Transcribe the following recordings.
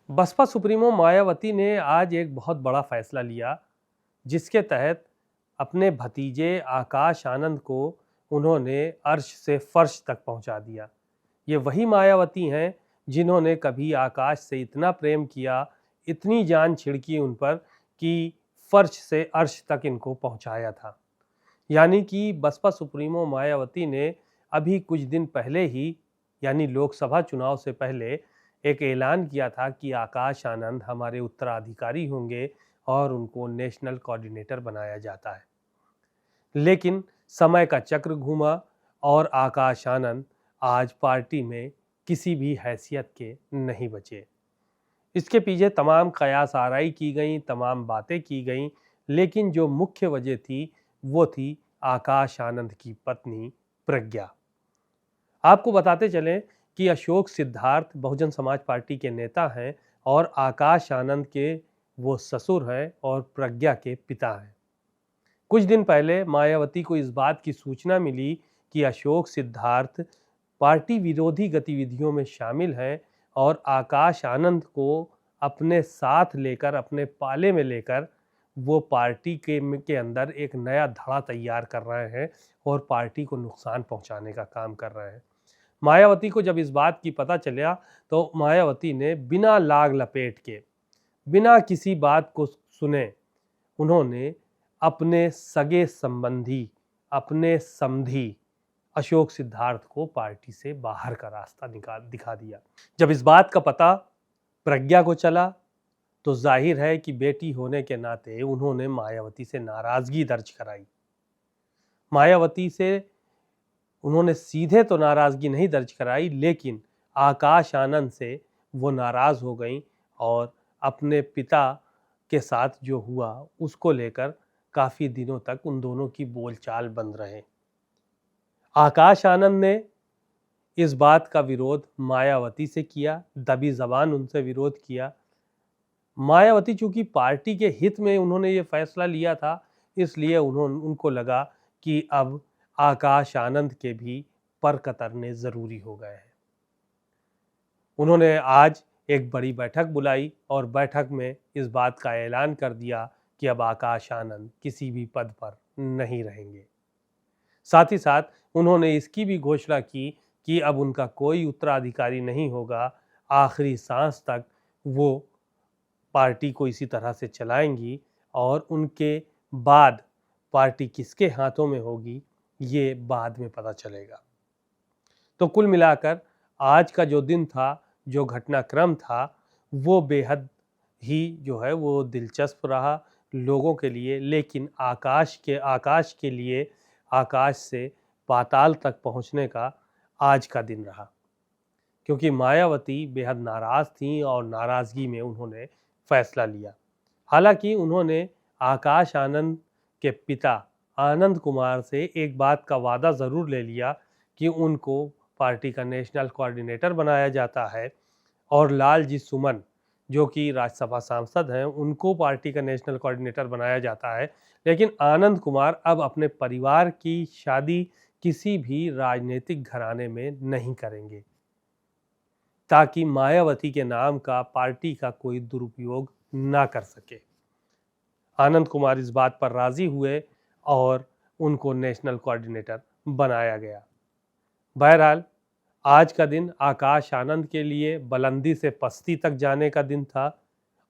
Baspa supremo Mayawati ने आज एक बहुत बड़ा फैसला लिया, जिसके तहत अपने भतीजे आकाश आनंद को उन्होंने अर्श से फर्श तक पहुंचा दिया। ये वही मायावती हैं जिन्होंने कभी आकाश से इतना प्रेम किया, इतनी जान छिड़की उन पर कि फर्श से अर्श तक इनको पहुंचाया था। यानी कि बसपा सुप्रीमो मायावती ने अभी कुछ दिन पहले ही, यानी लोकसभा चुनाव से पहले एक ऐलान किया था कि आकाश आनंद हमारे उत्तराधिकारी होंगे और उनको नेशनल कोऑर्डिनेटर बनाया जाता है। लेकिन समय का चक्र घूमा और आकाश आनंद आज पार्टी में किसी भी हैसियत के नहीं बचे। इसके पीछे तमाम कयास आराई की गई, तमाम बातें की गईं, लेकिन जो मुख्य वजह थी वो थी आकाश आनंद की पत्नी प्रज्ञा। आपको बताते चलें कि अशोक सिद्धार्थ बहुजन समाज पार्टी के नेता हैं और आकाश आनंद के वो ससुर हैं और प्रज्ञा के पिता हैं। कुछ दिन पहले मायावती को इस बात की सूचना मिली कि अशोक सिद्धार्थ पार्टी विरोधी गतिविधियों में शामिल हैं और आकाश आनंद को अपने साथ लेकर, अपने पाले में लेकर वो पार्टी के अंदर एक नया धड़ा तैयार कर रहे हैं और पार्टी को नुकसान पहुंचाने का काम कर रहे हैं। मायावती को जब इस बात की पता चला तो मायावती ने बिना लाग लपेट के, बिना किसी बात को सुने, उन्होंने अपने सगे संबंधी, अपने समधी अशोक सिद्धार्थ को पार्टी से बाहर का रास्ता दिखा दिया। जब इस बात का पता प्रज्ञा को चला तो जाहिर है कि बेटी होने के नाते उन्होंने मायावती से नाराजगी दर्ज कराई। मायावती से उन्होंने सीधे तो नाराजगी नहीं दर्ज कराई, लेकिन आकाश आनंद से वो नाराज हो गई और अपने पिता के साथ जो हुआ उसको लेकर काफी दिनों तक उन दोनों की बोलचाल बंद रहे। आकाश आनंद ने इस बात का विरोध मायावती से किया, दबी जबान उनसे विरोध किया। मायावती चूंकि पार्टी के हित में उन्होंने ये फैसला लिया था, इसलिए उनको लगा कि अब आकाश आनंद के भी पर कतरने जरूरी हो गए हैं। उन्होंने आज एक बड़ी बैठक बुलाई और बैठक में इस बात का ऐलान कर दिया कि अब आकाश आनंद किसी भी पद पर नहीं रहेंगे। साथ ही साथ उन्होंने इसकी भी घोषणा की कि अब उनका कोई उत्तराधिकारी नहीं होगा, आखिरी सांस तक वो पार्टी को इसी तरह से चलाएंगी और उनके बाद पार्टी किसके हाथों में होगी ये बाद में पता चलेगा। तो कुल मिलाकर आज का जो दिन था, जो घटनाक्रम था, वो बेहद ही जो है वो दिलचस्प रहा लोगों के लिए, लेकिन आकाश के लिए आकाश से पाताल तक पहुंचने का आज का दिन रहा, क्योंकि मायावती बेहद नाराज थीं और नाराजगी में उन्होंने फैसला लिया। हालांकि उन्होंने आकाश आनंद के पिता आनंद कुमार से एक बात का वादा ज़रूर ले लिया कि उनको पार्टी का नेशनल कोऑर्डिनेटर बनाया जाता है और लालजी सुमन जो कि राज्यसभा सांसद हैं उनको पार्टी का नेशनल कोऑर्डिनेटर बनाया जाता है। लेकिन आनंद कुमार अब अपने परिवार की शादी किसी भी राजनीतिक घराने में नहीं करेंगे, ताकि मायावती के नाम का पार्टी का कोई दुरुपयोग ना कर सके। आनंद कुमार इस बात पर राजी हुए और उनको नेशनल कोऑर्डिनेटर बनाया गया। बहरहाल आज का दिन आकाश आनंद के लिए बुलंदी से पस्ती तक जाने का दिन था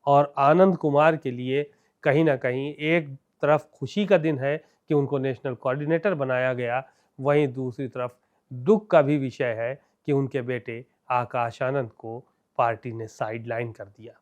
और आनंद कुमार के लिए कहीं ना कहीं एक तरफ खुशी का दिन है कि उनको नेशनल कोऑर्डिनेटर बनाया गया, वहीं दूसरी तरफ दुख का भी विषय है कि उनके बेटे आकाश आनंद को पार्टी ने साइडलाइन कर दिया।